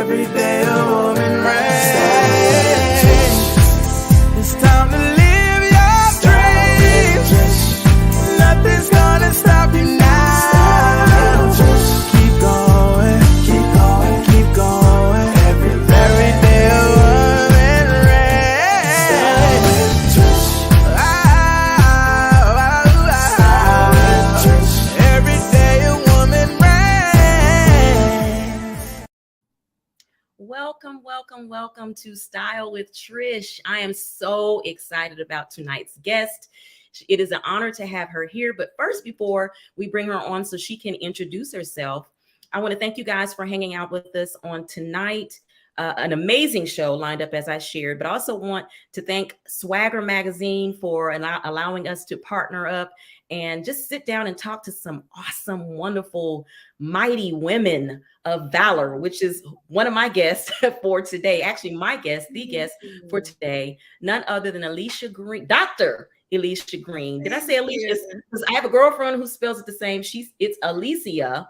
every day a woman reigns. It's time to live your dreams. Nothing's gonna stop you now. Just keep going, keep going, keep going. Every day a woman reigns. Every day a woman reigns. Welcome to Style with Trysh. I am so excited about tonight's guest. It is an honor to have her here. But first, before we bring her on so she can introduce herself, I want to thank you guys for hanging out with us on tonight. An amazing show lined up, as I shared, but I also want to thank Swagger Magazine for allowing us to partner up and just sit down and talk to some awesome, wonderful, mighty women of valor, which is one of my guests for today. Actually, my guest, the guest for today, none other than Elyssa Green, Dr. Elyssa Green. Did I say Elyssa? Because I have a girlfriend who spells it the same. It's Elyssa.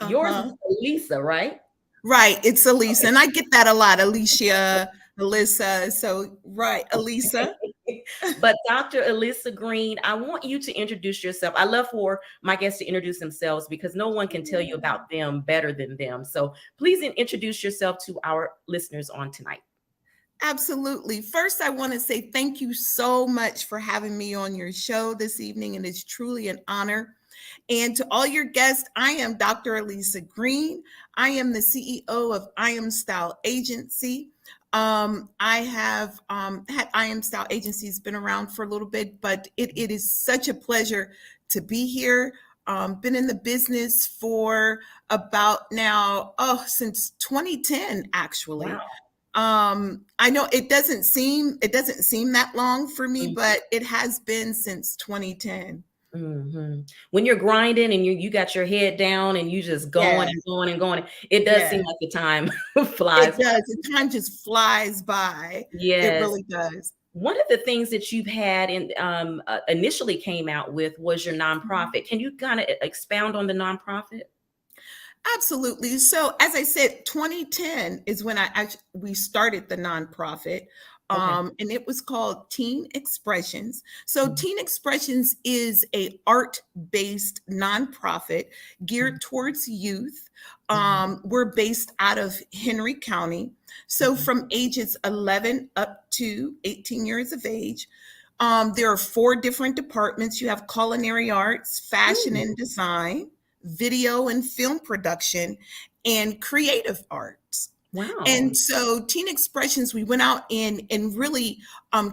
Yours is Elyssa, right? Right, it's Elyssa, and I get that a lot, Elyssa. So right, Elyssa. But Dr. Elyssa Green, I want you to introduce yourself. I love for my guests to introduce themselves because no one can tell you about them better than them. So please introduce yourself to our listeners on tonight. Absolutely. First, I want to say thank you so much for having me on your show this evening, and it's truly an honor. And to all your guests, I am Dr. Elyssa Green. I am the CEO of I Am Style Agency. I have had I Am Style Agency has been around for a little bit, but it is such a pleasure to be here. Been in the business for about now, since 2010, actually. Wow. I know it doesn't seem that long for me, but it has been since 2010. Mm-hmm. When you're grinding and you got your head down and you just going and going and going, it does seem like the time flies. It does. The time just flies by. Yes, it really does. One of the things that you've had and initially came out with was your nonprofit. Can you kind of expound on the nonprofit? Absolutely. So, as I said, 2010 is when we started the nonprofit. And it was called Teen Expressions. So Teen Expressions is a art-based nonprofit geared towards youth. We're based out of Henry County. So from ages 11 up to 18 years of age, there are 4 different departments. You have culinary arts, fashion and design, video and film production, and creative arts. Wow. And so Teen Expressions, we went out and really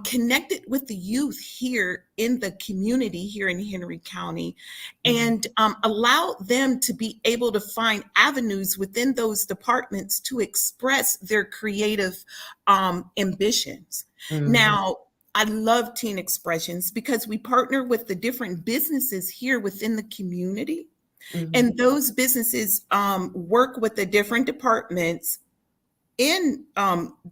connected with the youth here in the community here in Henry County and allow them to be able to find avenues within those departments to express their creative ambitions. Now, I love Teen Expressions because we partner with the different businesses here within the community. And those businesses work with the different departments in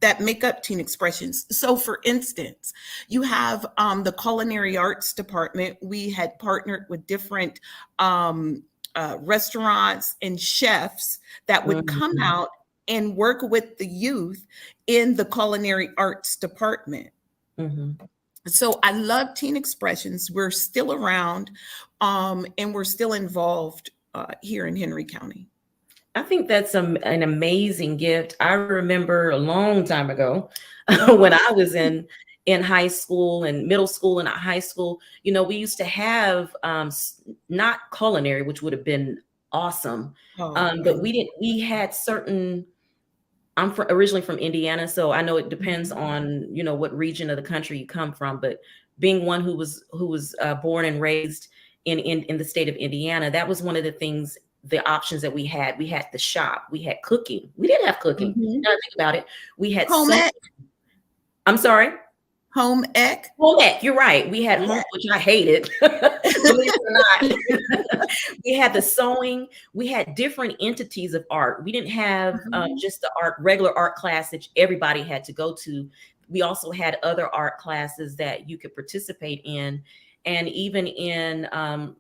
that make up Teen Expressions. So for instance, you have the culinary arts department. We had partnered with different restaurants and chefs that would come out and work with the youth in the culinary arts department. So I love Teen Expressions. We're still around and we're still involved here in Henry County. I think that's an amazing gift. I remember a long time ago when I was in high school and middle school and high school, we used to have not culinary, which would have been awesome. But we had certain, I'm originally from Indiana, so I know it depends on, what region of the country you come from, but being one who was born and raised in the state of Indiana, that was one of the things, the options that we had. We had the shop, we had cooking. We didn't have cooking. Now I think about it. We had home ec. I'm sorry? Home ec. Home ec, you're right. We had home, which I hated. Believe it or not. We had the sewing. We had different entities of art. We didn't have just the regular art class that everybody had to go to. We also had other art classes that you could participate in. And even in,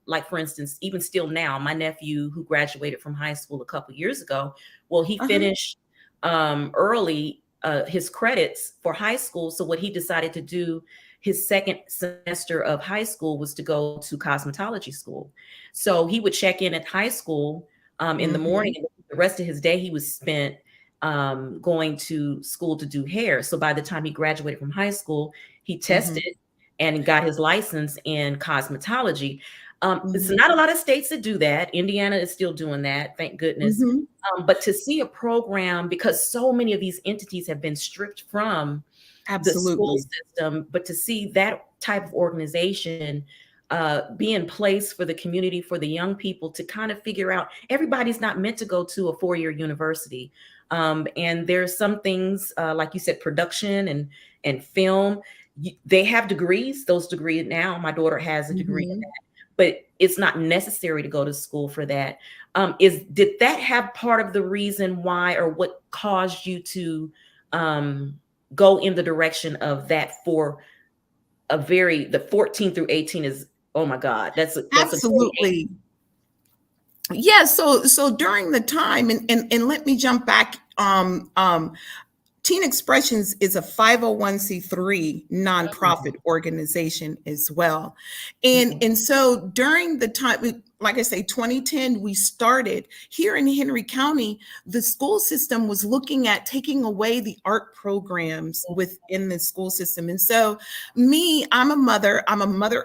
like, for instance, even still now, my nephew who graduated from high school a couple years ago, well, he finished early his credits for high school. So what he decided to do his second semester of high school was to go to cosmetology school. So he would check in at high school in the morning, and the rest of his day he was spent going to school to do hair. So by the time he graduated from high school, he tested and got his license in cosmetology. It's not a lot of states that do that. Indiana is still doing that, thank goodness. But to see a program, because so many of these entities have been stripped from the school system, but to see that type of organization be in place for the community, for the young people to kind of figure out, everybody's not meant to go to a 4-year university. And there's some things, like you said, production and film, they have degrees, those degrees now. My daughter has a degree in that, but it's not necessary to go to school for that. Did that have part of the reason why, or what caused you to go in the direction of that for the 14 through 18 is, oh my God, that's absolutely. Yeah. So during the time, and let me jump back. Teen Expressions is a 501c3 nonprofit organization as well. And so during the time, like I say, 2010, we started here in Henry County. The school system was looking at taking away the art programs within the school system. And so I'm a mother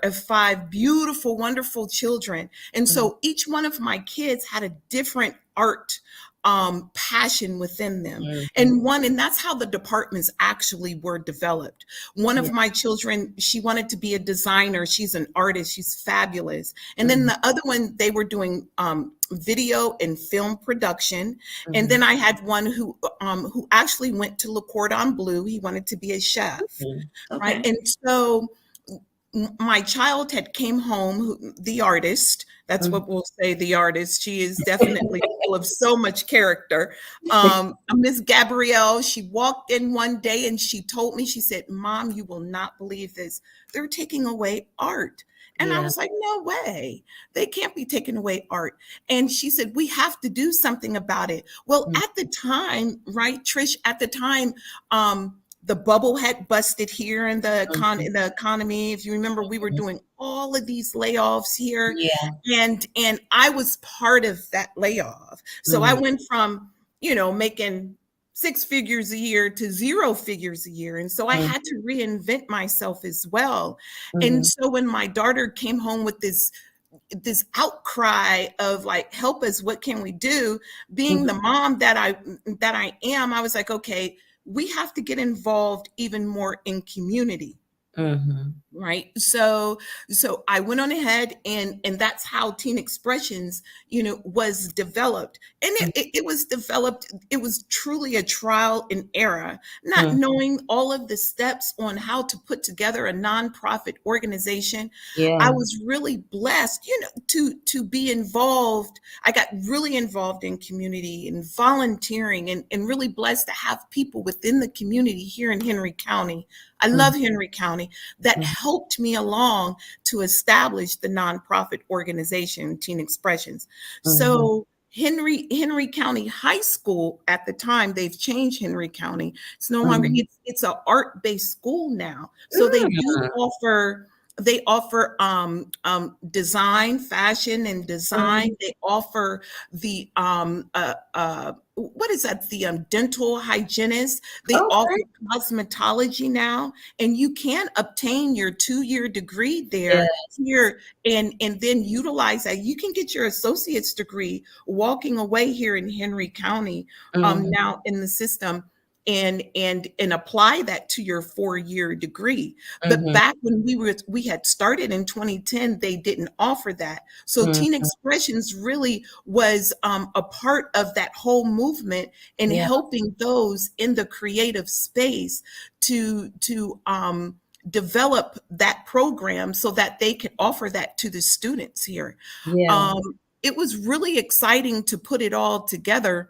of 5 beautiful, wonderful children. And so each one of my kids had a different art passion within them. And that's how the departments actually were developed. One of my children, she wanted to be a designer. She's an artist. She's fabulous. And then the other one, they were doing video and film production. And then I had one who actually went to Le Cordon Bleu. He wanted to be a chef, right? And so my child had came home, the artist, that's what we'll say, the artist. She is definitely full of so much character. Miss Gabrielle, she walked in one day and she told me, she said, "Mom, you will not believe this. They're taking away art." And I was like, no way. They can't be taking away art. And she said, we have to do something about it. Well, at the time, right, Trysh, at the time, the bubble had busted here in the economy. If you remember, we were doing all of these layoffs here. And I was part of that layoff. So I went from, making 6 figures a year to 0 figures a year. And so I had to reinvent myself as well. And so when my daughter came home with this outcry of like, help us, what can we do? Being the mom that I am, I was like, okay, we have to get involved even more in community. Right. So I went on ahead and that's how Teen Expressions, was developed. And it was developed. It was truly a trial and error, not knowing all of the steps on how to put together a nonprofit organization. I was really blessed, to be involved. I got really involved in community and volunteering and really blessed to have people within the community here in Henry County. I love Henry County that helped me along to establish the nonprofit organization, Teen Expressions. So Henry County High School at the time, they've changed Henry County. It's no longer, it's an art-based school now. So they do offer, design, fashion and design. They offer the, what is that? The dental hygienist. They offer cosmetology now, and you can obtain your 2-year degree there here, and then utilize that. You can get your associate's degree walking away here in Henry County now in the system. And apply that to your 4-year degree. But back when we had started in 2010, they didn't offer that. So Teen Expressions really was a part of that whole movement in helping those in the creative space to develop that program so that they could offer that to the students here. It was really exciting to put it all together.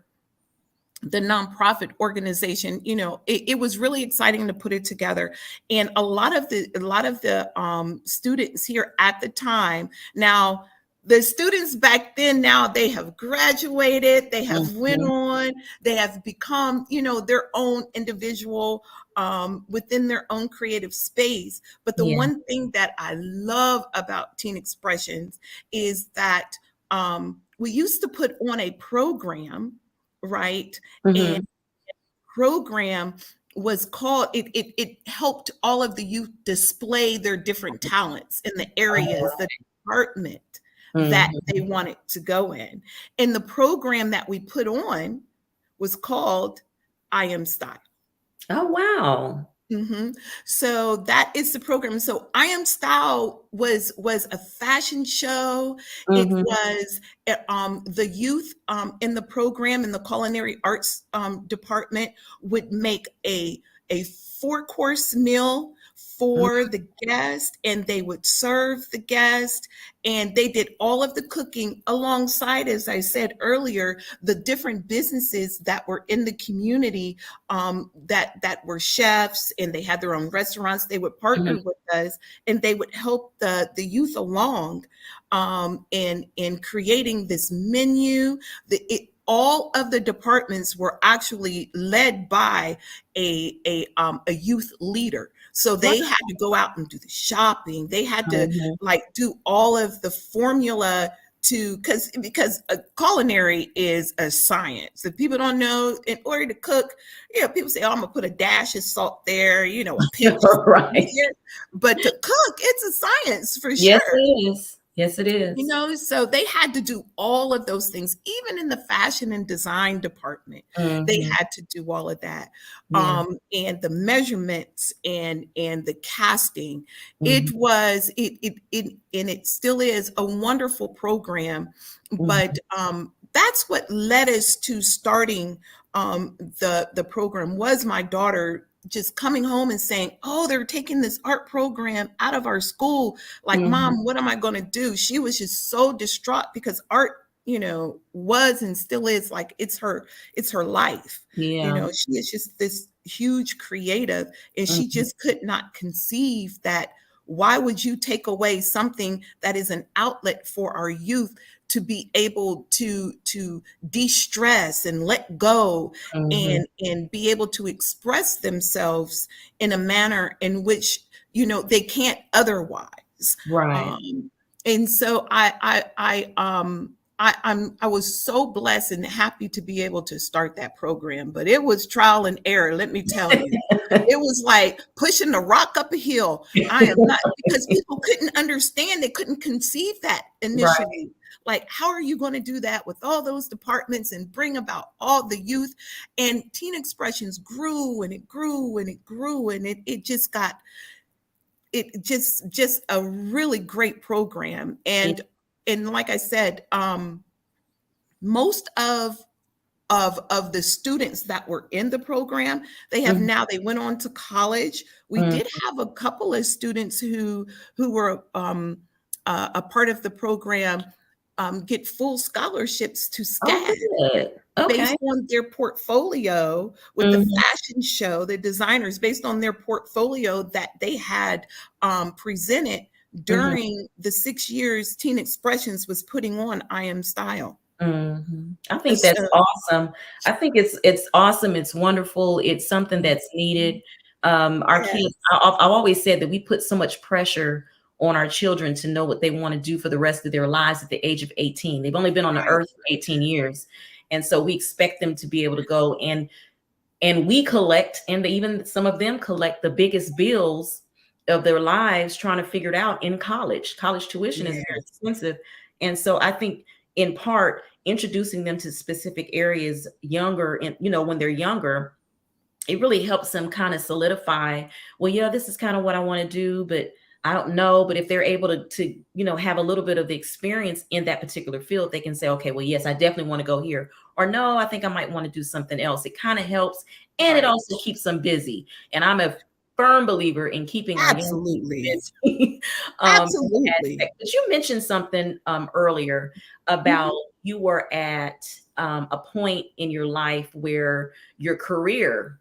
The nonprofit organization, it was really exciting to put it together. And a lot of the students here at the time, now the students back then, now they have graduated, they have went Mhm. on, they have become, their own individual, within their own creative space. But the Yeah. one thing that I love about Teen Expressions is that, we used to put on a program, right? And Mhm. program was called, it helped all of the youth display their different talents in the areas, the department that they Mhm. wanted to go in. And the program that we put on was called I Am Style. Oh, wow. So that is the program. So I Am Style was a fashion show. It Mhm. was the youth in the program in the culinary arts department would make a 4-course meal for the guest, and they would serve the guest, and they did all of the cooking alongside, as I said earlier, the different businesses that were in the community, that were chefs, and they had their own restaurants. They would Mhm. partner with us, and they would help the youth along, in creating this menu. All of the departments were actually led by a youth leader. So Wow. they had to go out and do the shopping. They had to Mhm. like do all of the formula to, because culinary is a science. If people don't know, in order to cook, people say, "Oh, I'm gonna put a dash of salt there, a pinch of salt Right. here," but to cook, it's a science for Yes, sure. it is. Yes, it is. So they had to do all of those things, even in the fashion and design department. They Mhm. had to do all of that, Yeah. and the measurements and the casting. It Mhm. was it and it still is a wonderful program, but Mhm. that's what led us to starting the program. Was my daughter just coming home and saying, "Oh, they're taking this art program out of our school. Like, Mhm. Mom, what am I going to do?" She was just so distraught because art, was and still is like it's her life. Yeah. She is just this huge creative, and she Mhm. just could not conceive that, why would you take away something that is an outlet for our youth to be able to de-stress and let go, Mhm. and be able to express themselves in a manner in which they can't otherwise. Right. And so I was so blessed and happy to be able to start that program, but it was trial and error, let me tell you. It was like pushing the rock up a hill. I am not, because people couldn't understand, they couldn't conceive that Right. initially. Like, how are you going to do that with all those departments and bring about all the youth? And Teen Expressions grew and it grew and it grew, and it just got, it just a really great program. Yeah. And like I said, most of the students that were in the program, Mhm. they went on to college. We Mhm. did have a couple of students who were a part of the program, get full scholarships to Oh, SCAD good. Okay. based on their portfolio with the Mhm. fashion show. The designers, based on their portfolio that they had presented Mhm. during the 6 years Teen Expressions was putting on I Am Style. Mhm. I think that's So, awesome. I think it's awesome, it's wonderful, it's something that's needed. Our kids, yes, I've always said that we put so much pressure on our children to know what they wanna do for the rest of their lives at the age of 18. They've only been on the right, earth for 18 years, and so we expect them to be able to go and we collect, and even some of them collect the biggest bills of their lives trying to figure it out in college. College tuition is very yes, expensive. And so I think in part introducing them to specific areas younger, and when they're younger, it really helps them kind of solidify, well, yeah, this is kind of what I want to do, but I don't know. But if they're able to have a little bit of the experience in that particular field, they can say, okay, well, yes, I definitely want to go here. Or no, I think I might want to do something else. It kind of helps. And it right. also keeps them busy. And I'm a firm believer in keeping our young Absolutely. people busy. In that Absolutely. aspect. But you mentioned something earlier about Mhm. you were at a point in your life where your career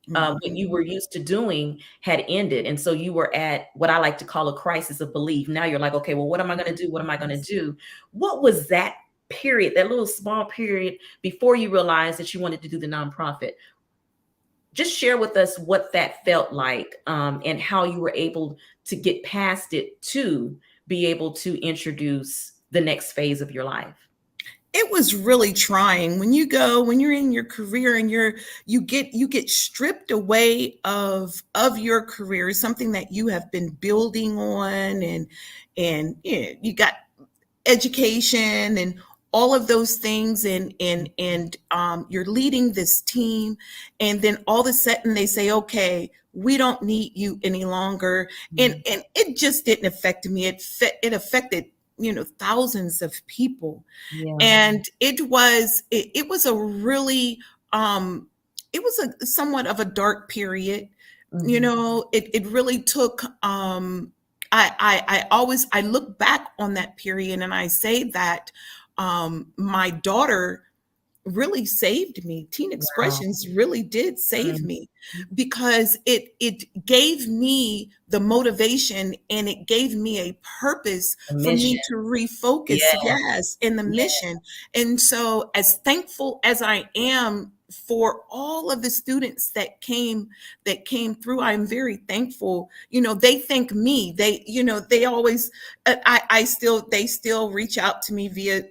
what you were used to doing had ended. And so you were at what I like to call a crisis of belief. Now you're like, okay, well, what am I going to do? What am I going to do? What was that period, that little small period before you realized that you wanted to do the nonprofit? Just share with us what that felt like, and how you were able to get past it to be able to introduce the next phase of your life. It was really trying when you're in your career and you get stripped away of your career, something that you have been building on, and you got education and all of those things, and you're leading this team, and then all of a sudden they say, okay, we don't need you any longer. And it just didn't affect me. It affected thousands of people. Yeah. And it was a really it was a somewhat of a dark period. It really took I look back on that period and I say that my daughter really saved me. Teen Expressions really did save me, because it gave me the motivation and it gave me a purpose for me to refocus, in the mission. And so, as thankful as I am for all of the students that came through, I'm very thankful. They thank me. They always they still reach out to me via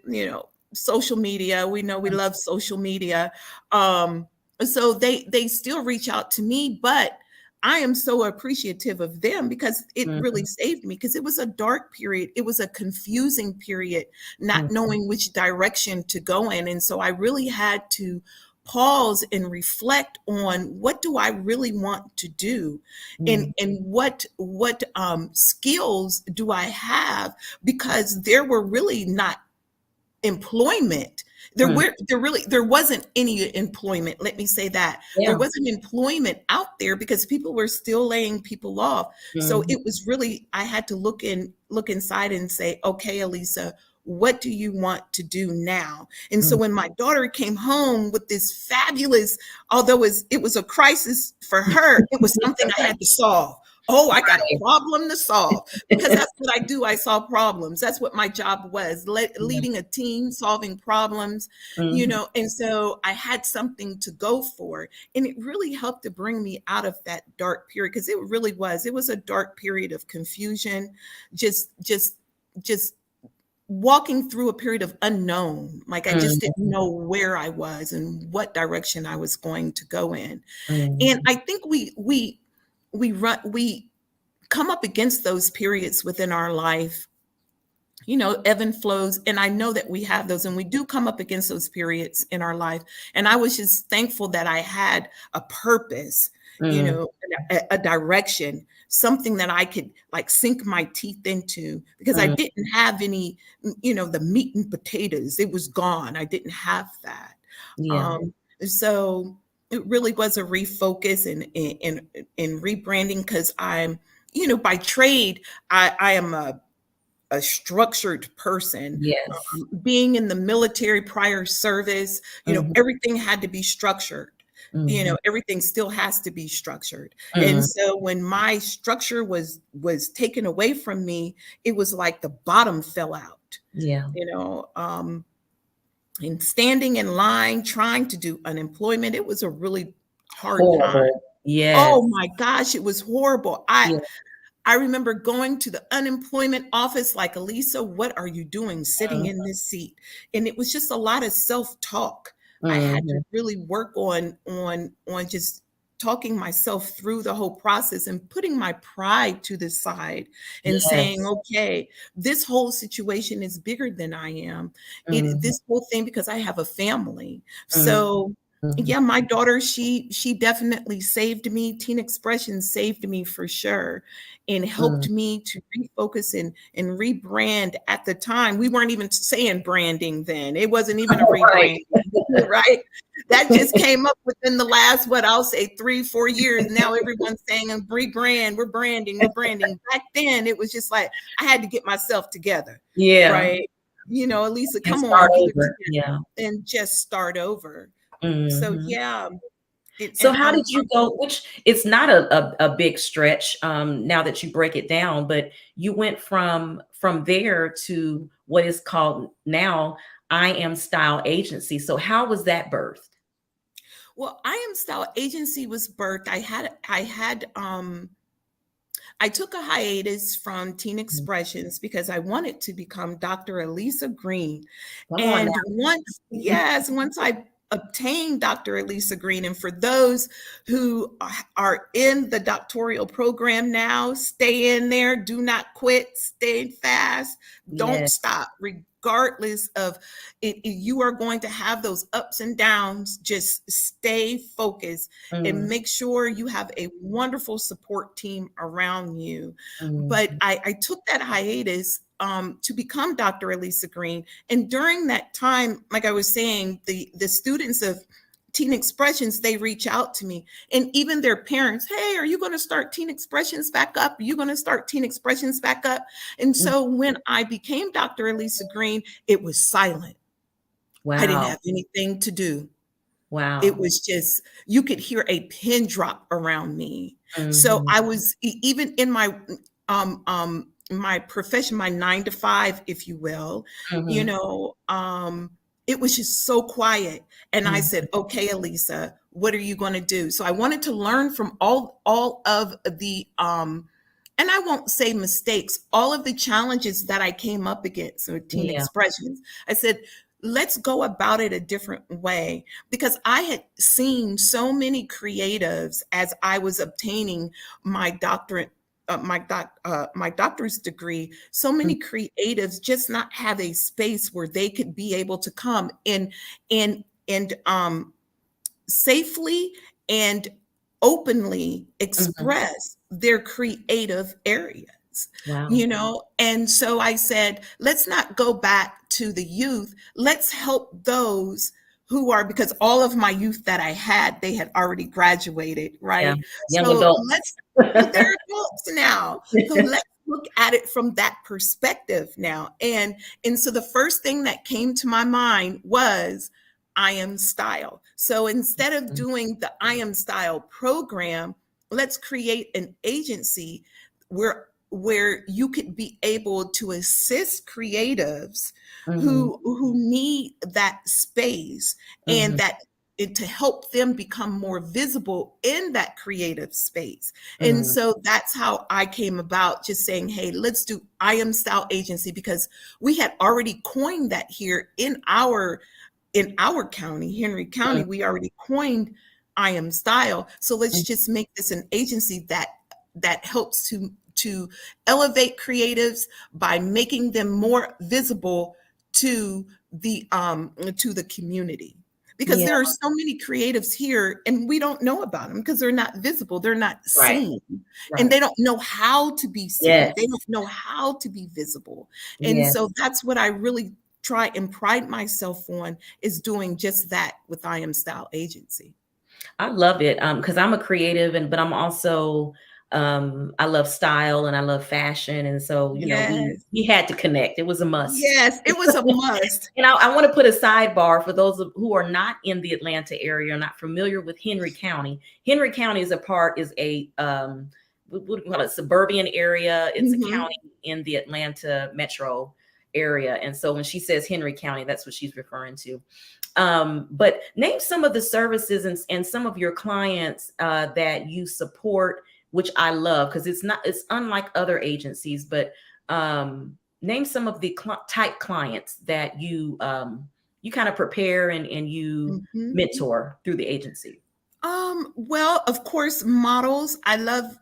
social media. We know we love social media. So they still reach out to me, but I am so appreciative of them, because it really saved me, because it was a dark period. It was a confusing period, not knowing which direction to go in. And so I really had to pause and reflect on, what do I really want to do, and what skills do I have, because there were really not employment. There wasn't any employment. Let me say that. There wasn't employment out there, because people were still laying people off. So it was really, I had to look inside and say, okay, Elyssa, what do you want to do now? And so when my daughter came home with this fabulous, although it was a crisis for her, it was something I had to solve. Oh, I got a problem to solve, because that's what I do. I solve problems. That's what my job was, leading a team, solving problems, and so I had something to go for. And it really helped to bring me out of that dark period, because it was a dark period of confusion, just walking through a period of unknown. Like, I just didn't know where I was and what direction I was going to go in. And I think we come up against those periods within our life, ebb and flows. And I know that we have those, and we do come up against those periods in our life. And I was just thankful that I had a purpose, a direction, something that I could sink my teeth into, because I didn't have any, the meat and potatoes. It was gone. I didn't have that. So it really was a refocus and rebranding, because I'm, by trade, I am a structured person. Being in the military prior service, everything had to be structured. Everything still has to be structured. And so when my structure was taken away from me, it was like the bottom fell out. And standing in line, trying to do unemployment, it was a really hard time. Oh my gosh, it was horrible. I remember going to the unemployment office like, Elyssa, what are you doing sitting in this seat? And it was just a lot of self-talk. I had to really work on just talking myself through the whole process and putting my pride to the side and saying, okay, this whole situation is bigger than I am. This whole thing, because I have a family. So yeah, my daughter, she definitely saved me. Teen Expressions saved me for sure, and helped me to refocus and rebrand. At the time, we weren't even saying branding then. It wasn't even a rebrand, right? That just came up within the last, I'll say 3-4 years. Now everyone's saying, rebrand, we're branding. Back then, it was just like, I had to get myself together. Right. Elyssa, come on, and just start over. So So how did you go, which it's not a big stretch now that you break it down, but you went from there to what is called now I Am Style Agency. So how was that birthed? Well, I Am Style Agency was birthed. I took a hiatus from Teen Expressions because I wanted to become Dr. Elyssa Green. Come on And now. once I obtained Dr. Elyssa Green, and for those who are in the doctoral program now, stay in there, do not quit, stay fast, don't Yes. stop, regardless of it. You are going to have those ups and downs. Just stay focused and make sure you have a wonderful support team around you. But I took that hiatus to become Dr. Elyssa Green. And during that time, like I was saying, the students of Teen Expressions, they reach out to me, and even their parents, hey, are you going to start Teen Expressions back up? Are you going to start Teen Expressions back up? And so when I became Dr. Elyssa Green, it was silent. Wow. I didn't have anything to do. Wow. It was just, you could hear a pin drop around me. So I was, even in my my profession, my 9 to 5, if you will, you know, it was just so quiet. And I said, okay, Elyssa, what are you going to do? So I wanted to learn from all of the, and I won't say mistakes, all of the challenges that I came up against with Teen Expressions. I said, let's go about it a different way, because I had seen so many creatives as I was obtaining my doctorate, my doctor's degree, so many creatives just not have a space where they could be able to come in and safely and openly express their creative areas. Wow. You know, and so I said, let's not go back to the youth. Let's help those who are, because all of my youth that I had, they had already graduated, right? Young So adults. they're adults now. So let's look at it from that perspective now. And so the first thing that came to my mind was I Am Style. So instead of doing the I Am Style program, let's create an agency where you could be able to assist creatives who need that space and that to help them become more visible in that creative space. And so that's how I came about, just saying, hey, let's do I Am Style Agency, because we had already coined that here in our county, Henry County. We already coined I Am Style. So let's just make this an agency that helps to elevate creatives by making them more visible to the community, because there are so many creatives here and we don't know about them because they're not visible, they're not seen, and they don't know how to be seen. They don't know how to be visible. And so that's what I really try and pride myself on, is doing just that with I Am Style Agency. I love it because I'm a creative, but I'm also I love style and I love fashion, and so you know we had to connect. It was a must. Yes, it was a must. And I want to put a sidebar for those who are not in the Atlanta area, or not familiar with Henry County. Henry County is a what do you call it, suburban area. It's a county in the Atlanta metro area, and so when she says Henry County, that's what she's referring to. But name some of the services and some of your clients that you support, which I love, because it's unlike other agencies, but name some of the type clients that you kind of prepare and you mentor through the agency. Well, of course, models.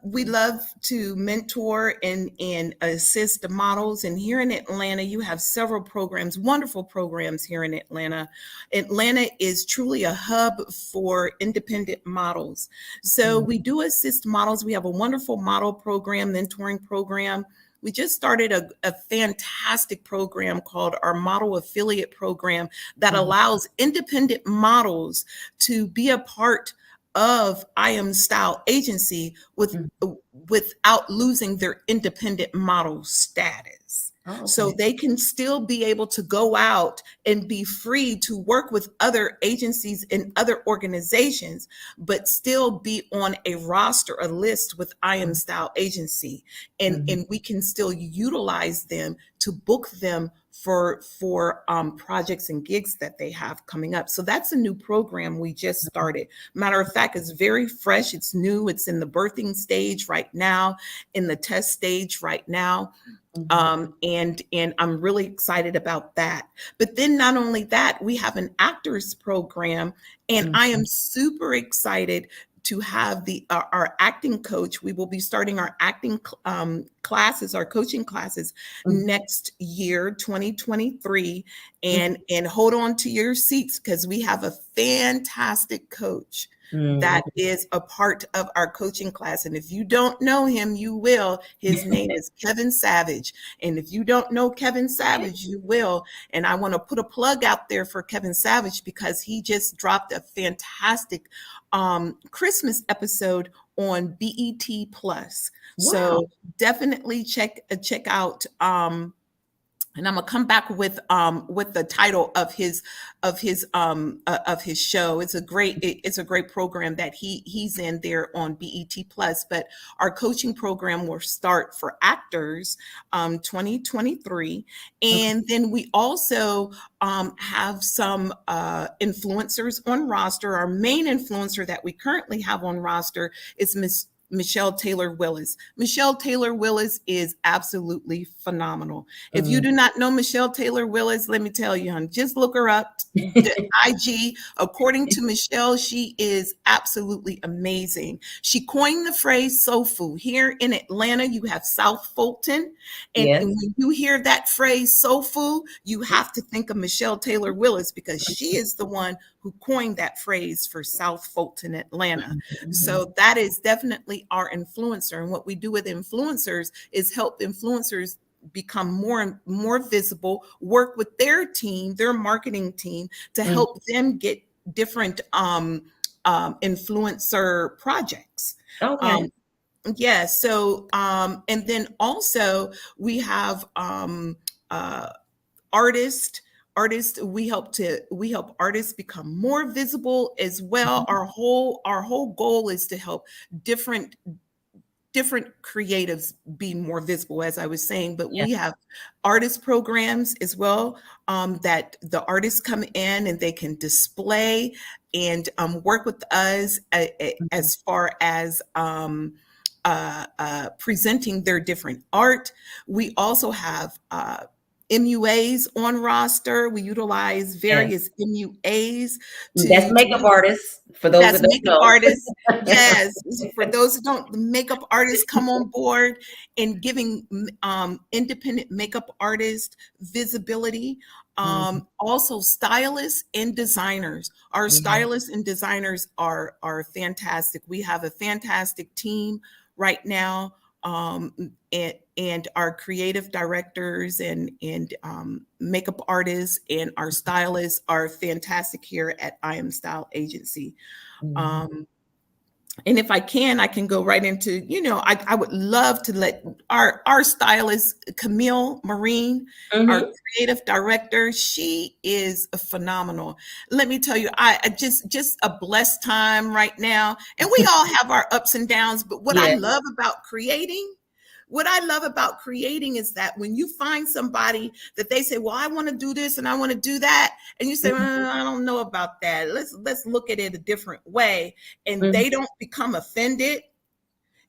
We love to mentor and assist the models. And here in Atlanta, you have several programs, wonderful programs here in Atlanta. Atlanta is truly a hub for independent models. So we do assist models. We have a wonderful model program, mentoring program. We just started a fantastic program called our Model Affiliate Program that allows independent models to be a part of I Am Style Agency without losing their independent model status. Oh, So okay. they can still be able to go out and be free to work with other agencies and other organizations, but still be on a roster, a list with I Am Style Agency. Mhm. And we can still utilize them to book them for projects and gigs that they have coming up. So that's a new program we just started. Matter of fact, it's very fresh. It's new. It's in the birthing stage right now, in the test stage right now. Mhm. And I'm really excited about that. But then not only that, we have an actors program, and I am Mhm. super excited to have the our acting coach. We will be starting our acting classes, our coaching classes Mhm. next year, 2023. Mhm. And hold on to your seats because we have a fantastic coach Mhm. that is a part of our coaching class. And if you don't know him, you will. His name is Kevin Savage. And if you don't know Kevin Savage, you will. And I want to put a plug out there for Kevin Savage because he just dropped a fantastic Christmas episode on BET Plus. Wow. So definitely check out and I'm gonna come back with the title of his show. It's a great program that he's in there on BET Plus. But our coaching program will start for actors 2023, Okay. and then we also have some influencers on roster. Our main influencer that we currently have on roster is Miss Michelle Taylor Willis. Michelle Taylor Willis is absolutely phenomenal. If you Mm. do not know Michelle Taylor Willis, let me tell you, hon, just look her up. The IG, according to Michelle, she is absolutely amazing. She coined the phrase soul food. Here in Atlanta, you have South Fulton. And Yes. when you hear that phrase soul food, you have to think of Michelle Taylor Willis because she is the one who coined that phrase for South Fulton, Atlanta. Mhm. So that is definitely our influencer. And what we do with influencers is help influencers become more and more visible, work with their team, their marketing team to Mhm. help them get different influencer projects. Okay. Um, yeah. So, and then also we have uh, artists we help artists become more visible as well. Mhm. Our whole goal is to help different different creatives be more visible, as I was saying. But Yeah. we have artist programs as well, that the artists come in and they can display and work with us Mhm. as far as presenting their different art. We also have MUAs on roster. We utilize Yes. various MUAs That's to makeup artists, for those that's that don't makeup know. artists. Yes, for those who don't, the makeup artists come on board and giving independent makeup artists visibility. Mhm. Also, stylists and designers. Our Yeah. stylists and designers are fantastic. We have a fantastic team right now, and our creative directors and makeup artists and our stylists are fantastic here at I Am Style Agency. Mhm. Um, and if I can go right into, I would love to let our stylist, Camille Marine, our Mhm. creative director, she is phenomenal. Let me tell you, I just a blessed time right now. And we all have our ups and downs, but Yeah. what I love about creating is that when you find somebody that they say, well, I want to do this and I want to do that. And you say, Mhm. well, I don't know about that. Let's look at it a different way. And Mhm. they don't become offended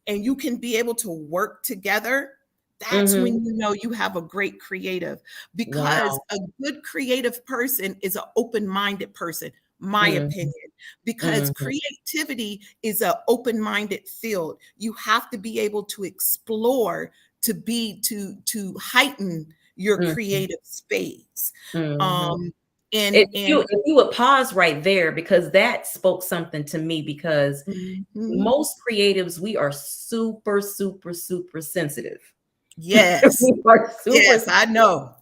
and you can be able to work together. That's Mhm. when you know you have a great creative, because Wow. a good creative person is an open-minded person, my Mhm. opinion, because Mhm. creativity is an open-minded field. You have to be able to explore, to heighten your Mhm. creative space. Mhm. Um If you and if you would pause right there, because that spoke something to me, because Mhm. most creatives, we are super, super, super sensitive. Yes. We are super. Yes, I know.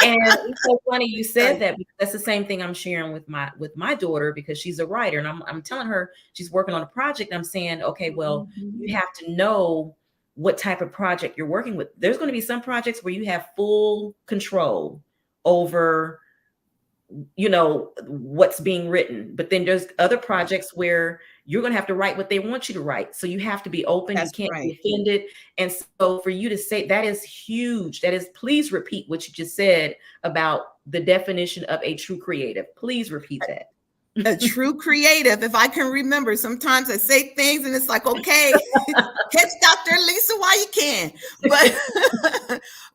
And it's so funny you Tell said you. that, because that's the same thing I'm sharing with my daughter, because she's a writer, and I'm telling her she's working on a project. I'm saying, okay, well, Mhm. you have to know what type of project you're working with. There's going to be some projects where you have full control over, you know, what's being written, but then there's other projects where you're going to have to write what they want you to write. So you have to be open. That's You can't right. be offended. And so for you to say that is huge. That is, please repeat what you just said about the definition of a true creative. Please repeat that. A true creative, if I can remember. Sometimes I say things and it's like, okay, catch Dr. Elyssa while you can.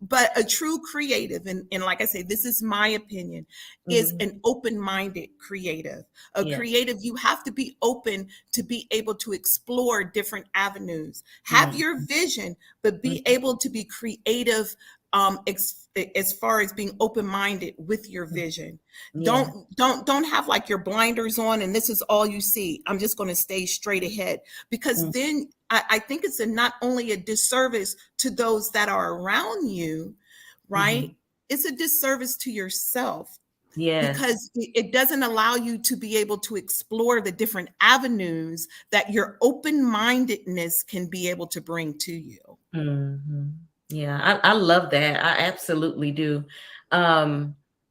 But a true creative, and like I say, this is my opinion, is an open-minded creative. A creative, you have to be open to be able to explore different avenues. Have your vision, but be able to be creative as far as being open-minded with your vision. Don't have like your blinders on and this is all you see. I'm just going to stay straight ahead, because then I think it's not only a disservice to those that are around you, right? It's a disservice to yourself. Because it doesn't allow you to be able to explore the different avenues that your open-mindedness can be able to bring to you. Yeah, I love that. I absolutely do.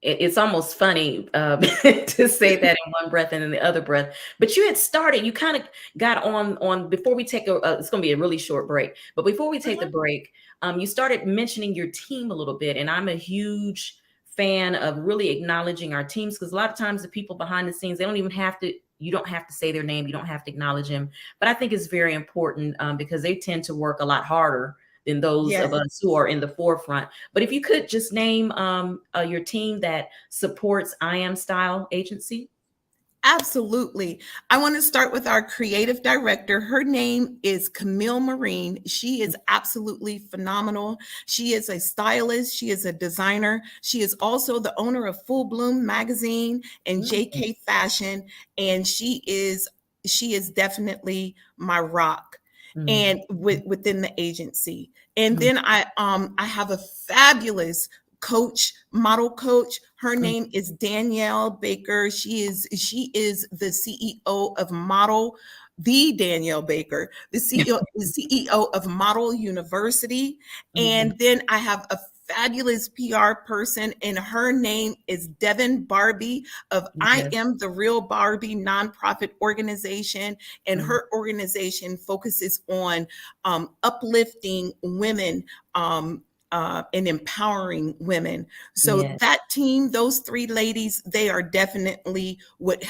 It's almost funny to say that in one breath and in the other breath. But you had started, you kind of got on before we take it's going to be a really short break. But before we take the break, you started mentioning your team a little bit. And I'm a huge fan of really acknowledging our teams, because a lot of times the people behind the scenes, they don't even have to, you don't have to say their name. You don't have to acknowledge them. But I think it's very important because they tend to work a lot harder than those of us who are in the forefront. But if you could just name your team that supports I Am Style Agency. Absolutely. I want to start with our creative director. Her name is Camille Marine. She is absolutely phenomenal. She is a stylist. She is a designer. She is also the owner of Full Bloom Magazine and JK Fashion. And she is definitely my rock and within the agency. And then I have a fabulous model coach. Her name is Danielle Baker. She is the CEO of Model, the Danielle Baker, the CEO of Model University. And then I have a fabulous PR person, and her name is Devin Barbie of I Am the Real Barbie nonprofit organization. And her organization focuses on uplifting women and empowering women. So that team, those three ladies, they are definitely what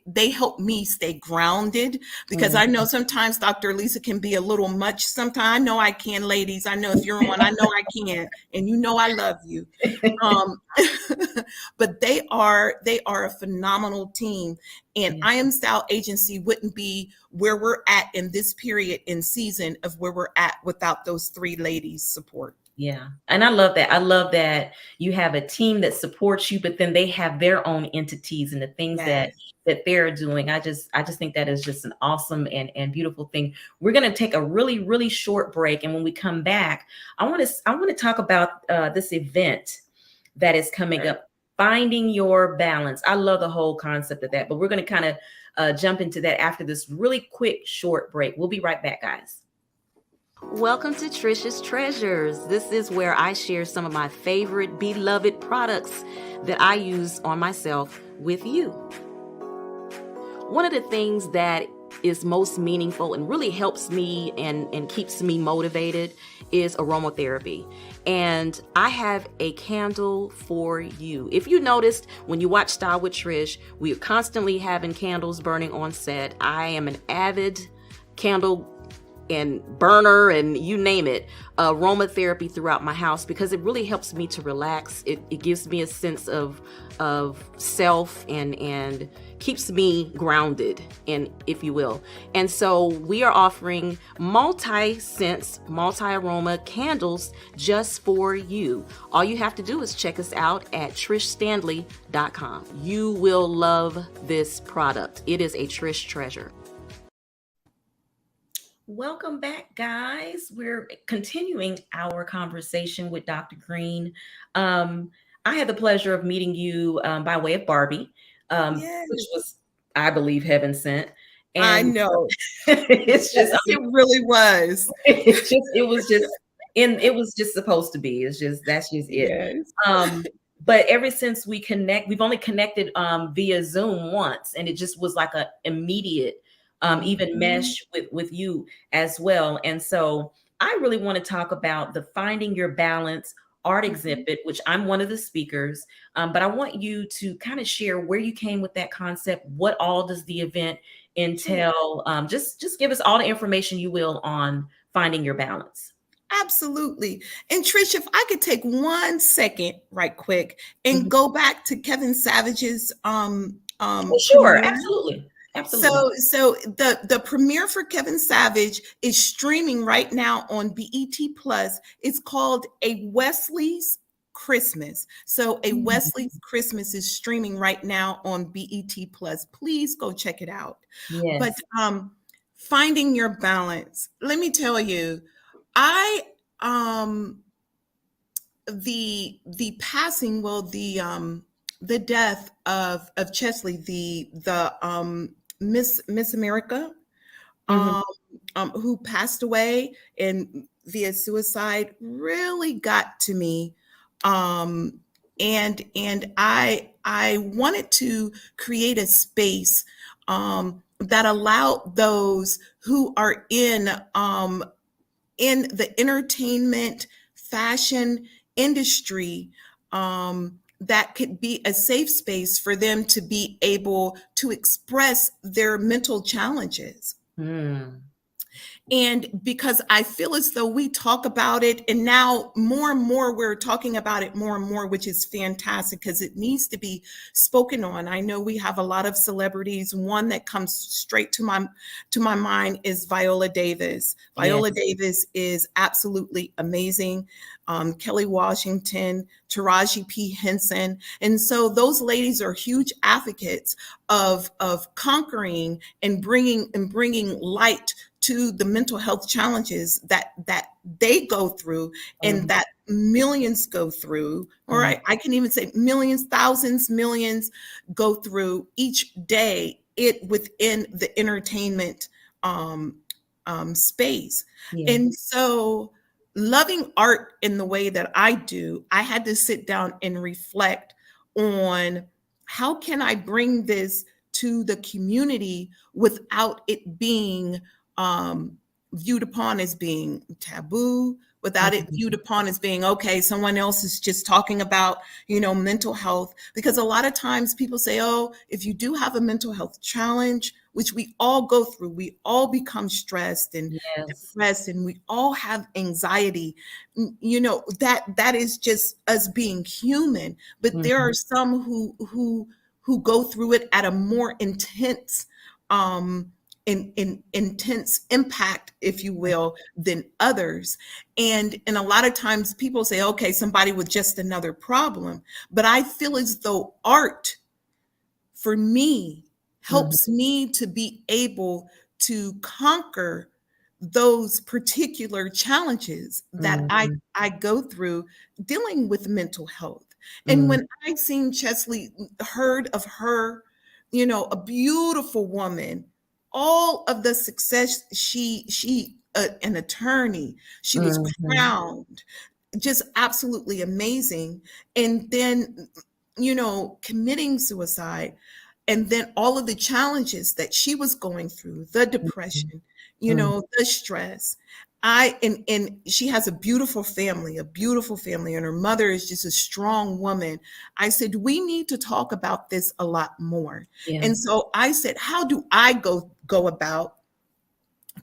they help me stay grounded, because I know sometimes Dr. Elyssa can be a little much sometimes. I know I can, ladies. I know if you're on, I know I can, and you know I love you. But they are a phenomenal team, and I Am Style Agency wouldn't be where we're at in this period in season of where we're at without those three ladies' support. Yeah. And I love that. I love that you have a team that supports you, but then they have their own entities and the things that they're doing. I just think that is just an awesome and beautiful thing. We're going to take a really, really short break. And when we come back, I want to talk about this event that is coming up, Finding Your Balance. I love the whole concept of that, but we're going to kind of jump into that after this really quick, short break. We'll be right back, guys. Welcome to Trysh's Treasures. This is where I share some of my favorite beloved products that I use on myself with you. One of the things that is most meaningful and really helps me and keeps me motivated is aromatherapy. And I have a candle for you. If you noticed when you watch Style with Trysh, we are constantly having candles burning on set. I am an avid candle and burner and you name it, aromatherapy throughout my house, because it really helps me to relax. It gives me a sense of self and keeps me grounded, and if you will. And so we are offering multi-scents, multi-aroma candles just for you. All you have to do is check us out at trishstanley.com. You will love this product. It is a Trysh treasure. Welcome back, guys. We're continuing our conversation with Dr. Green. I had the pleasure of meeting you by way of Barbie, which was, I believe, heaven sent. I And know. it's just, Yes, it really was. it was just supposed to be. It's just, that's just it. Yes. But ever since we've only connected via Zoom once, and it just was like a immediate even mesh with you as well. And so I really want to talk about the Finding Your Balance art exhibit, which I'm one of the speakers. But I want you to kind of share where you came with that concept. What all does the event entail? Just give us all the information you will on Finding Your Balance. Absolutely. And Trish, if I could take 1 second right quick and go back to Kevin Savage's Sure, premiere. absolutely. Absolutely. So the premiere for Kevin Savage is streaming right now on BET Plus. It's called A Wesley's Christmas. So A Wesley's Christmas is streaming right now on BET Plus. Please go check it out. Yes. But Finding Your Balance. Let me tell you, I the passing, well, the death of Chesley, the Miss America, who passed away and via suicide, really got to me. And I wanted to create a space that allowed those who are in the entertainment, fashion industry, that could be a safe space for them to be able to express their mental challenges. And because I feel as though we talk about it, and now more and more we're talking about it more and more, which is fantastic because it needs to be spoken on. I know we have a lot of celebrities. One that comes straight to my mind is Viola Davis. Viola Davis is absolutely amazing. Kelly Washington, Taraji P. Henson. And so those ladies are huge advocates of conquering and bringing light to the mental health challenges that they go through and that millions go through, or I can even say millions, thousands, millions go through each day within the entertainment space. And so loving art in the way that I do, I had to sit down and reflect on how can I bring this to the community without it being viewed upon as being taboo, without it viewed upon as being, okay, someone else is just talking about, mental health. Because a lot of times people say, oh, if you do have a mental health challenge, which we all go through, we all become stressed and depressed, and we all have anxiety, that is just us being human. But there are some who go through it at a more intense intense impact, if you will, than others. And a lot of times people say, okay, somebody with just another problem. But I feel as though art, for me, helps me to be able to conquer those particular challenges that I go through dealing with mental health. And when I seen Chesley, heard of her, a beautiful woman, all of the success, she an attorney, she was crowned, just absolutely amazing. And then, committing suicide, and then all of the challenges that she was going through, the depression, the stress. And she has a beautiful family, and her mother is just a strong woman. I said, we need to talk about this a lot more. And so I said, how do I go about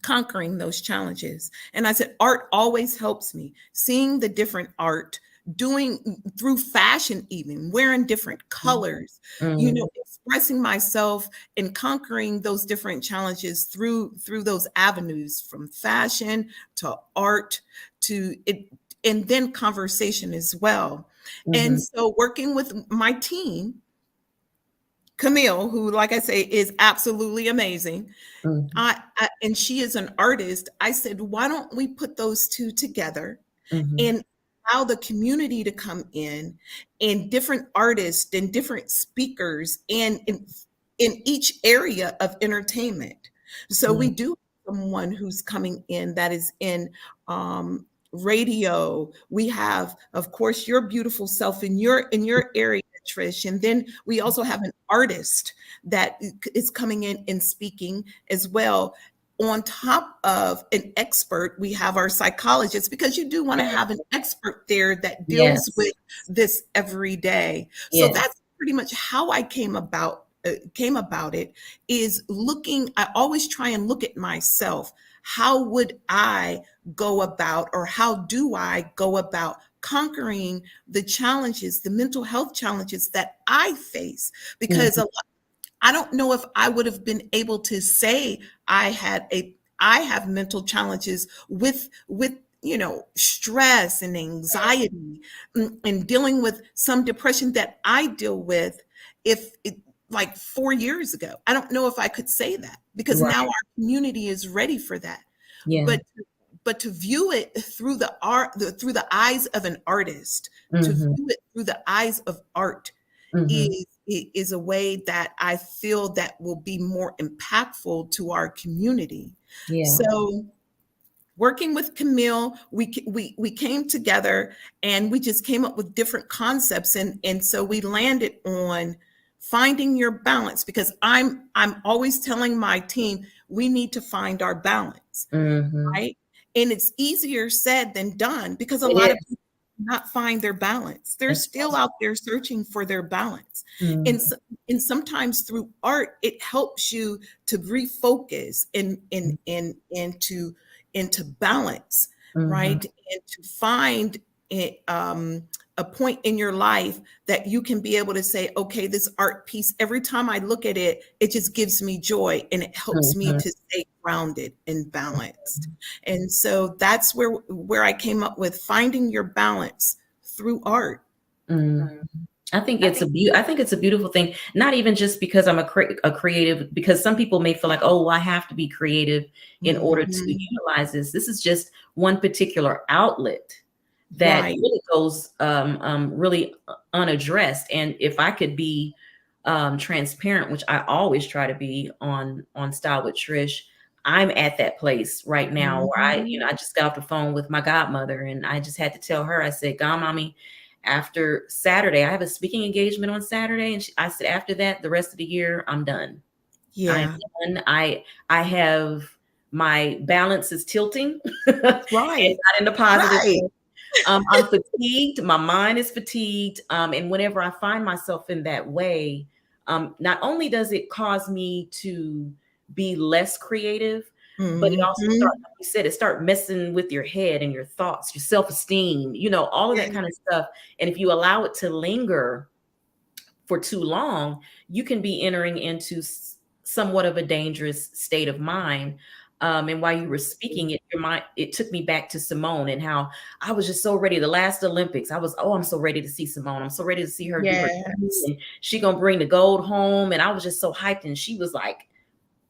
conquering those challenges? And I said, art always helps me. Seeing the different art, doing through fashion, even wearing different colors, expressing myself and conquering those different challenges through those avenues, from fashion to art to it, and then conversation as well. And so working with my team, Camille, who, like I say, is absolutely amazing. And she is an artist. I said, why don't we put those two together and allow the community to come in, and different artists and different speakers, and in each area of entertainment. So we do have someone who's coming in that is in radio. We have, of course, your beautiful self in your area, Trysh, and then we also have an artist that is coming in and speaking as well. On top of an expert, we have our psychologist, because you do want to have an expert there that deals Yes. with this every day. So Yes. that's pretty much how I came about it, is looking. I always try and look at myself. How would I go about, or how do I go about conquering the challenges, the mental health challenges that I face? Because I don't know if I would have been able to say I have mental challenges with stress and anxiety, and dealing with some depression that I deal with, if it, like 4 years ago. I don't know if I could say that, because now our community is ready for that. Yeah. But to view it through through the eyes of an artist, to view it through the eyes of art, is a way that I feel that will be more impactful to our community. Yeah. So working with Camille, we came together and we just came up with different concepts, and so we landed on finding your balance, because I'm always telling my team, we need to find our balance, right? And it's easier said than done, because a lot of people not find their balance. They're still out there searching for their balance. And sometimes through art, it helps you to refocus and to balance, right? And to find a point in your life that you can be able to say, okay, this art piece, every time I look at it, it just gives me joy, and it helps me to stay grounded and balanced. And so that's where I came up with finding your balance through art. I think it's a beautiful thing. Not even just because I'm a creative, because some people may feel like, oh, I have to be creative in order to utilize this. This is just one particular outlet that really goes really unaddressed. And if I could be transparent, which I always try to be on Style with Trysh, I'm at that place right now where I just got off the phone with my godmother, and I just had to tell her, I said, Godmommy, after Saturday, I have a speaking engagement on Saturday. And I said, after that, the rest of the year, I'm done. Yeah. I'm done. I have, my balance is tilting. Right. And not in the positive way. I'm fatigued. My mind is fatigued. And whenever I find myself in that way, not only does it cause me to be less creative, but it also starts, like you said, it starts messing with your head and your thoughts, your self-esteem, all of that kind of stuff. And if you allow it to linger for too long, you can be entering into somewhat of a dangerous state of mind. And while you were speaking, it took me back to Simone, and how I was just so ready. The last Olympics, I'm so ready to see Simone. I'm so ready to see her do her dance, and she gonna bring the gold home. And I was just so hyped. And she was like,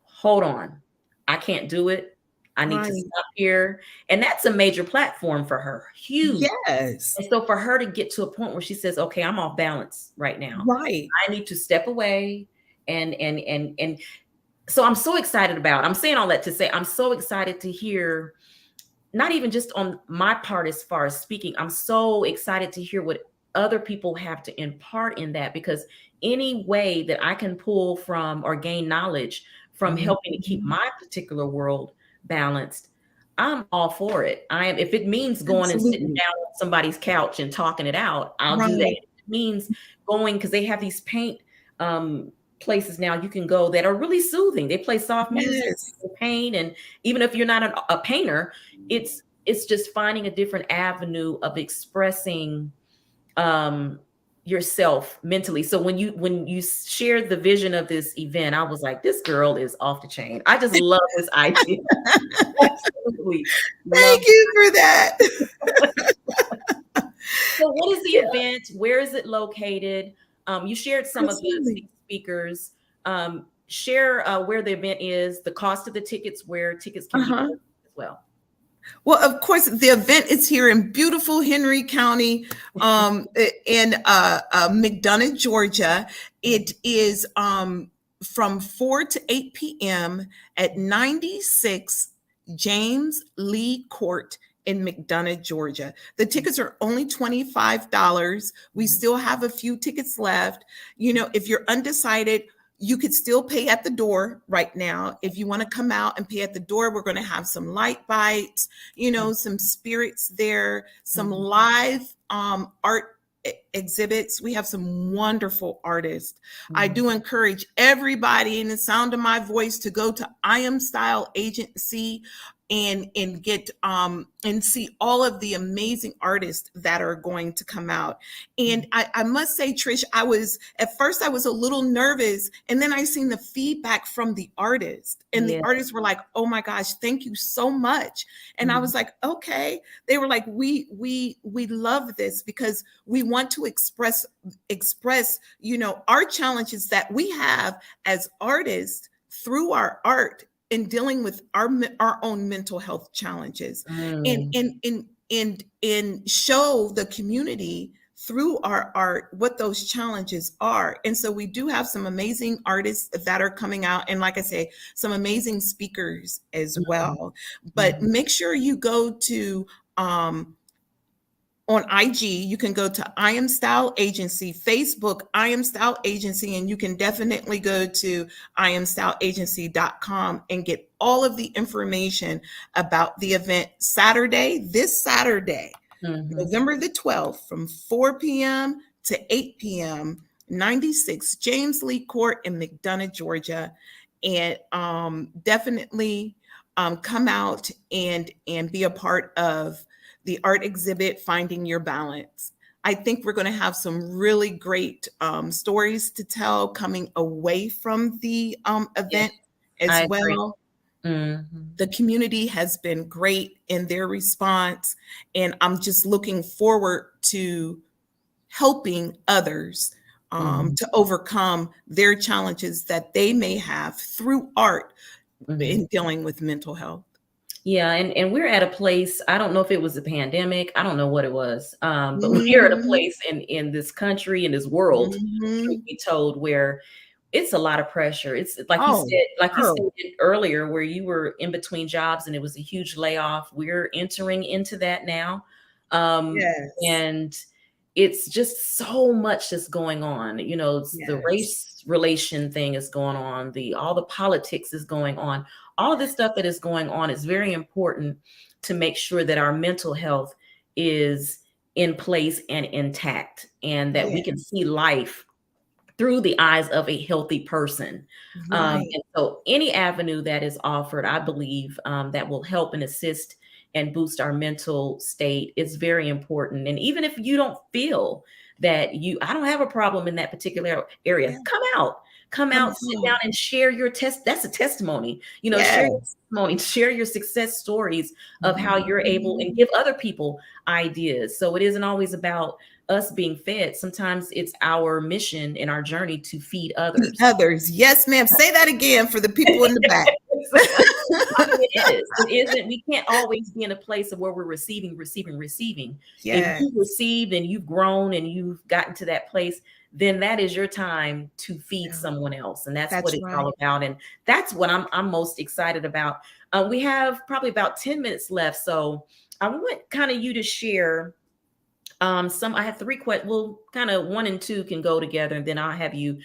hold on, I can't do it. I need to stop here. And that's a major platform for her. Huge. Yes. And so for her to get to a point where she says, okay, I'm off balance right now. Right. I need to step away. And so I'm so excited I'm saying all that to say, I'm so excited to hear, not even just on my part as far as speaking, I'm so excited to hear what other people have to impart in that, because any way that I can pull from or gain knowledge from helping to keep my particular world balanced, I'm all for it. If it means going and sitting down on somebody's couch and talking it out, I'll do that. If it means going, because they have these paint places now you can go that are really soothing. They play soft music, paint, and even if you're not a painter, it's just finding a different avenue of expressing yourself mentally. So when you shared the vision of this event, I was like, this girl is off the chain. I just love this idea. Absolutely. Thank you for that. So what is the event? Where is it located? You shared some of the speakers. Share where the event is, the cost of the tickets, where tickets can be bought as well. Well, of course, the event is here in beautiful Henry County, in McDonough, Georgia. It is from 4 to 8 p.m. at 96 James Lee Court in McDonough, Georgia. The tickets are only $25. We still have a few tickets left. You know, if you're undecided, you could still pay at the door right now. If you want to come out and pay at the door, we're going to have some light bites, you know, some spirits there, some live art exhibits. We have some wonderful artists. I do encourage everybody in the sound of my voice to go to I Am Style Agency and get and see all of the amazing artists that are going to come out. And I must say, Trish, at first I was a little nervous, and then I seen the feedback from the artists, and the artists were like, "Oh my gosh, thank you so much." And I was like, "Okay." They were like, "We love this because we want to express, you know, our challenges that we have as artists through our art in dealing with our own mental health challenges, and show the community through our art what those challenges are." And so we do have some amazing artists that are coming out, and like I say, some amazing speakers as well. But make sure you go to on IG, you can go to I Am Style Agency, Facebook, I Am Style Agency, and you can definitely go to iamstyleagency.com and get all of the information about the event this Saturday, November the 12th, from 4 p.m. to 8 p.m., 96 James Lee Court in McDonough, Georgia. And definitely come out and be a part of the art exhibit, Finding Your Balance. I think we're going to have some really great stories to tell coming away from the event as well. The community has been great in their response, and I'm just looking forward to helping others to overcome their challenges that they may have through art in dealing with mental health. Yeah, and we're at a place, I don't know if it was a pandemic, I don't know what it was, but we're at a place in this country, in this world, truth be told, where it's a lot of pressure. It's like you said earlier, where you were in between jobs and it was a huge layoff. We're entering into that now. And it's just so much that's going on. You know, the race relation thing is going on, all the politics is going on. All of this stuff that is going on is very important to make sure that our mental health is in place and intact, and that we can see life through the eyes of a healthy person. And so any avenue that is offered, I believe, that will help and assist and boost our mental state is very important. And even if you don't feel that I don't have a problem in that particular area, come out, sit down and share your that's a testimony, you know, share your testimony, share your success stories of how you're able, and give other people ideas. So it isn't always about us being fed. Sometimes it's our mission in our journey to feed others. Yes, ma'am. Say that again for the people in the back. I mean, it isn't. We can't always be in a place of where we're receiving. If you've received and you've grown and you've gotten to that place, then that is your time to feed someone else. And that's what it's all about. And that's what I'm most excited about. We have probably about 10 minutes left. So I want kind of you to share I have 3 questions. Well, kind of 1 and 2 can go together, and then I'll have you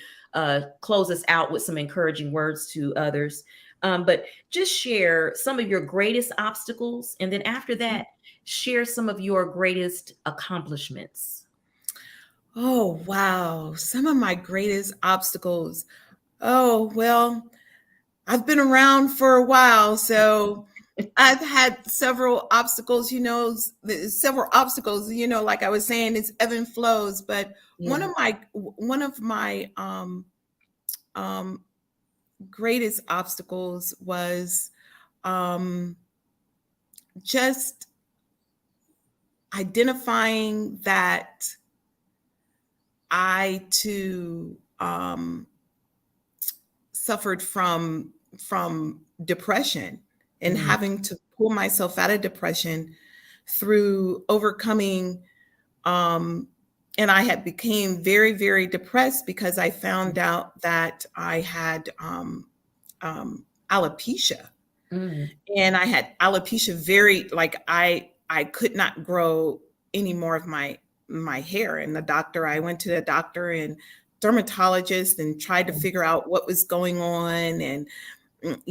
close us out with some encouraging words to others. But just share some of your greatest obstacles. And then after that, share some of your greatest accomplishments. Oh, wow. Some of my greatest obstacles. Oh, well, I've been around for a while, so I've had several obstacles, you know, like I was saying, it's ebb and flows. But one of my greatest obstacles was just identifying that I too suffered from depression, and having to pull myself out of depression through overcoming and I had became very, very depressed because I found out that I had alopecia. Mm. And I had alopecia very, like I could not grow any more of my hair. And I went to the doctor and dermatologist and tried to figure out what was going on. And and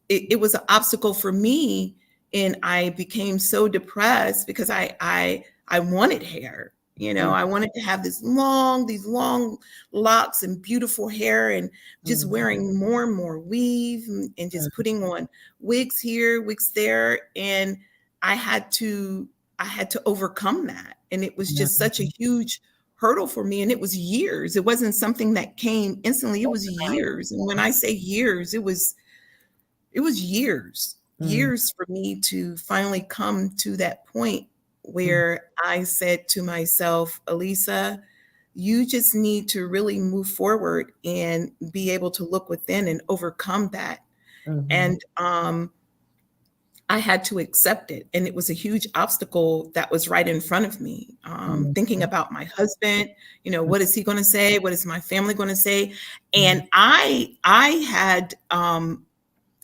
it was an obstacle for me. And I became so depressed because I wanted hair. Mm. I wanted to have these long locks and beautiful hair, and just Mm. wearing more and more weave, and just putting on wigs here, wigs there. And I had to overcome that. And it was just such a huge hurdle for me. And it was years. It wasn't something that came instantly. It was years. And when I say years, it was years, Mm. years for me to finally come to that point where I said to myself, Elyssa, you just need to really move forward and be able to look within and overcome that. Mhm. And I had to accept it. And it was a huge obstacle that was right in front of me. Thinking about my husband, what is he going to say? What is my family going to say? And I had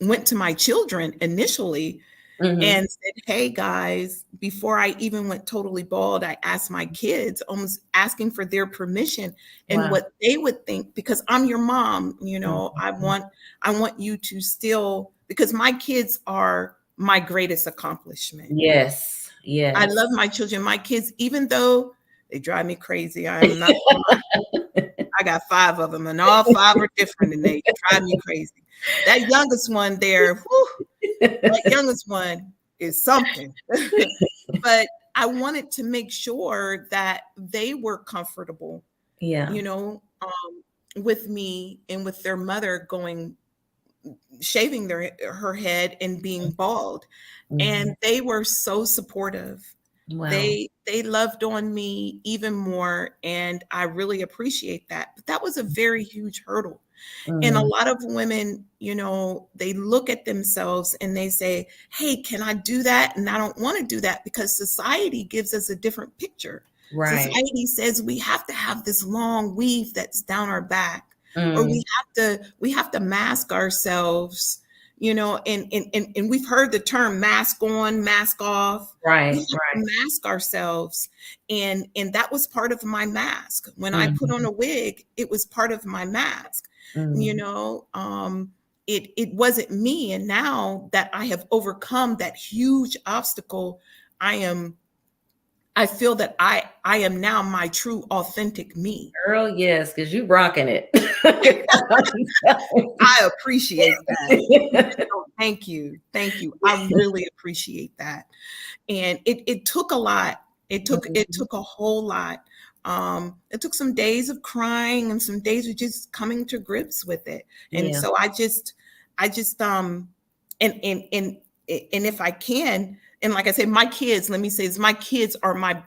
went to my children initially Mhm. and said, hey guys, before I even went totally bald, I asked my kids, almost asking for their permission and Wow. what they would think, because I'm your mom. I Mhm. want you to still, because my kids are my greatest accomplishment. Yes. I Yes. love my children, my kids, even though they drive me crazy. I'm not gonna lie. I got 5 of them, and all 5 are different, and they drive me crazy. That youngest one there, whew, that youngest one is something. But I wanted to make sure that they were comfortable, Yeah. with me and with their mother shaving her head and being bald. And Mhm. they were so supportive. Wow. They loved on me even more, and I really appreciate that. But that was a very huge hurdle. And a Mm. lot of women, they look at themselves and they say, hey, can I do that? And I don't want to do that, because society gives us a different picture. Right. Society says we have to have this long weave that's down our back, or Mm. we have to mask ourselves, and we've heard the term mask on, mask off. We Right. have to Right. mask ourselves. And that was part of my mask. When I put on Mhm. a wig, it was part of my mask. you Mm. know um it wasn't me. And now that I have overcome that huge obstacle, I feel that I am now my true authentic me. Girl, yes, because you rocking it. I appreciate that. So thank you, I really appreciate that. And it took a lot. It Mhm. took a whole lot. It took some days of crying and some days of just coming to grips with it. And Yeah. so I just and if I can, and like I said, my kids, let me say this, my kids are my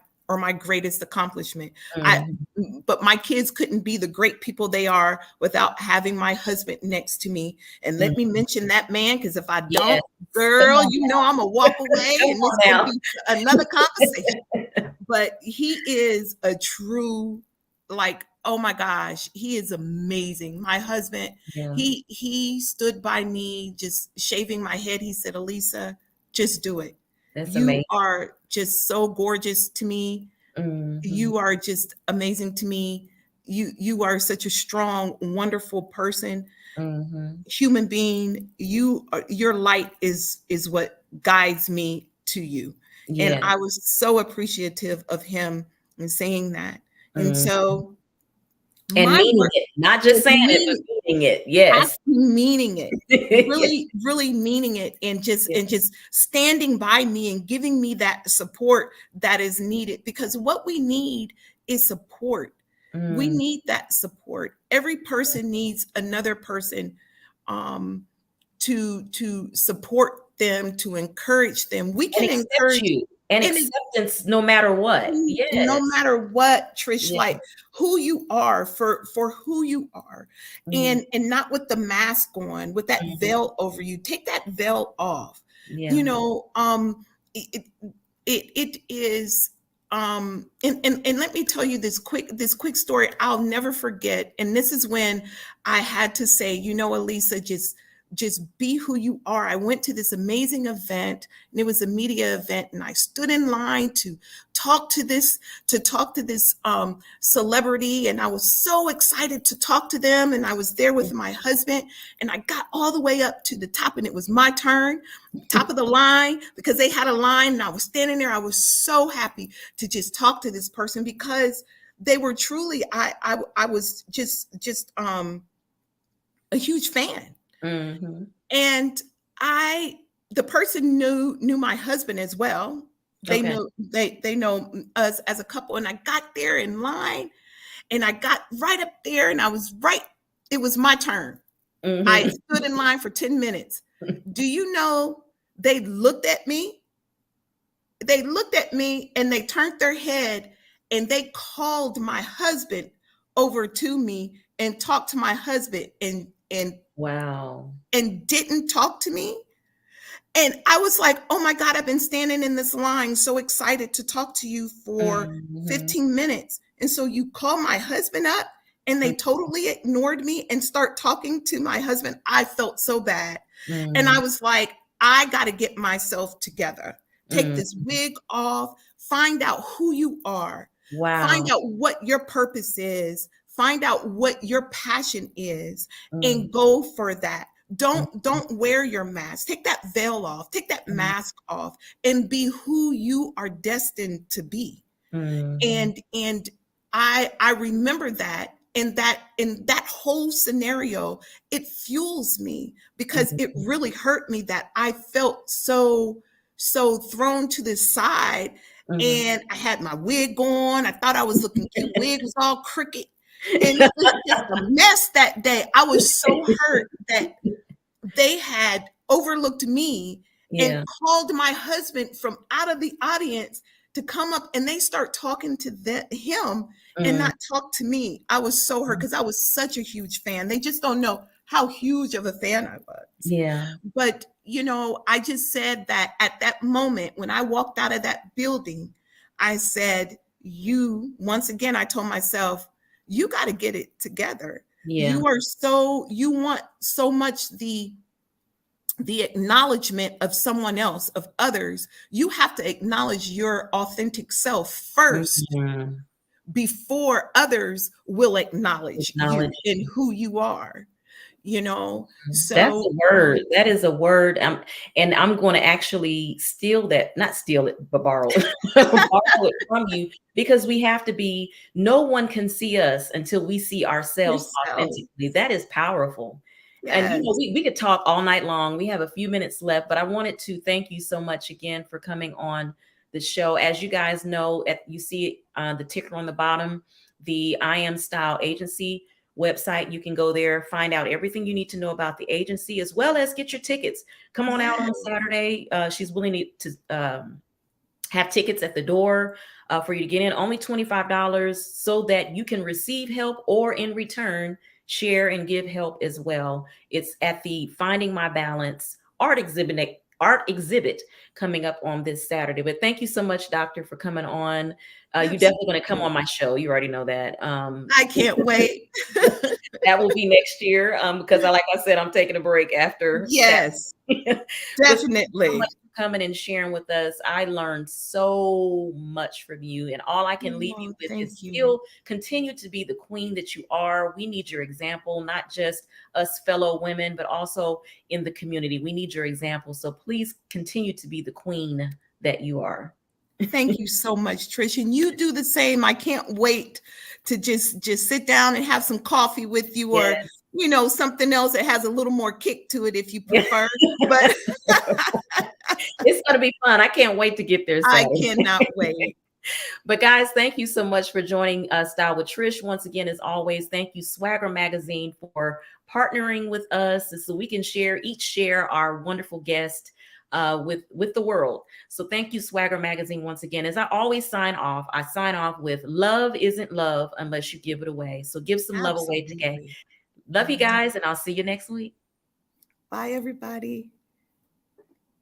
greatest accomplishment. I Mhm. But my kids couldn't be the great people they are without having my husband next to me. And let me Mhm. mention that man, because if I Yes. don't, Come girl, on I'm gonna walk away Come and on it's gonna now. be another conversation. But he is a true, like, oh my gosh, he is amazing. My husband, Yeah. he stood by me just shaving my head. He said, Elyssa, just do it. That's You amazing. are just so gorgeous to me. Mhm. You are just amazing to me. You are such a strong, wonderful person, Mhm. human being. Your light is what guides me to you. And Yeah. I was so appreciative of him in saying that. And Mm. so And my meaning work it, not just is saying it, but meaning it. Yes. actually meaning it, Yeah. really meaning it, and Yeah. just standing by me and giving me that support that is needed, because what we need is support. We Mm. need that support. Every person needs another person, um to support them, to encourage them. We And can accept encourage, you. And and acceptance no matter what. no Yes. matter what, Trish, Yeah. like who you are, for who you are, Mm. and not with the mask on, with that Mhm. veil over you. Take that veil off. Yeah. You know, um, it, it- it is, and let me tell you this quick story I'll never forget. And this is when I had to say, Elyssa, just be who you are. I went to this amazing event, and it was a media event, and I stood in line to talk to this celebrity, and I was so excited to talk to them. And I was there with my husband, and I got all the way up to the top, and it was my turn, top of the line, because they had a line, and I was standing there. I was so happy to just talk to this person, because they were truly, I was just a huge fan. Mm-hmm. And the person knew my husband as well. They know us as a couple. And I got there in line, and I got right up there, and it was my turn. Mm-hmm. I stood in line for 10 minutes. Do you know, they looked at me and they turned their head, and they called my husband over to me and talked to my husband, and Wow. and didn't talk to me. And I was like, oh my God, I've been standing in this line so excited to talk to you for 15 minutes. And so you call my husband up, and they totally ignored me and start talking to my husband. I felt so bad. And I was like, I got to get myself together. Take this wig off, find out who you are. Wow. Find out what your purpose is. Find out what your passion is, and go for that. Don't wear your mask. Take that veil off. Take that mask off, and be who you are destined to be. And I remember that, in that whole scenario, it fuels me, because it really hurt me that I felt so thrown to the side. And I had my wig on. I thought I was looking cute. Wig was all crooked. And it was just a mess that day. I was so hurt that they had overlooked me and called my husband from out of the audience to come up, and they start talking to him and not talk to me. I was so hurt, because I was such a huge fan. They just don't know how huge of a fan I was. Yeah. But, I just said that at that moment, when I walked out of that building, I said, once again, I told myself, you got to get it together. Yeah. You want so much the acknowledgement of someone else, of others. You have to acknowledge your authentic self first, before others will acknowledge you and who you are. So that's a word. That is a word. And I'm going to actually steal that, not steal it, but borrow it, borrow it from you, because we have to be, no one can see us until we see ourselves authentically. That is powerful. Yes. And we could talk all night long. We have a few minutes left, but I wanted to thank you so much again for coming on the show. As you guys know, you see the ticker on the bottom, the I Am Style Agency website. You can go there, find out everything you need to know about the agency, as well as get your tickets. Come on out on Saturday. She's willing to have tickets at the door for you to get in. Only $25, so that you can receive help, or in return, share and give help as well. It's at the Finding My Balance art exhibit coming up on this Saturday. But thank you so much, Doctor, for coming on. You're definitely going to come on my show. You already know that. I can't wait. That will be next year, because like I said, I'm taking a break after. Yes, definitely. Coming and sharing with us. I learned so much from you, and all I can leave you with is still continue to be the queen that you are. We need your example, not just us fellow women, but also in the community. We need your example. So please continue to be the queen that you are. Thank you so much, Trysh. And you do the same. I can't wait to just sit down and have some coffee with you, or something else that has a little more kick to it, if you prefer. But it's going to be fun. I can't wait to get there. I cannot wait. But guys, thank you so much for joining Style with Trysh. Once again, as always, thank you, Swagger Magazine, for partnering with us so we can share our wonderful guest with the world. So thank you, Swagger Magazine, once again. As I always sign off, I sign off with, love isn't love unless you give it away. So give some love away today. Love you guys, and I'll see you next week. Bye, everybody.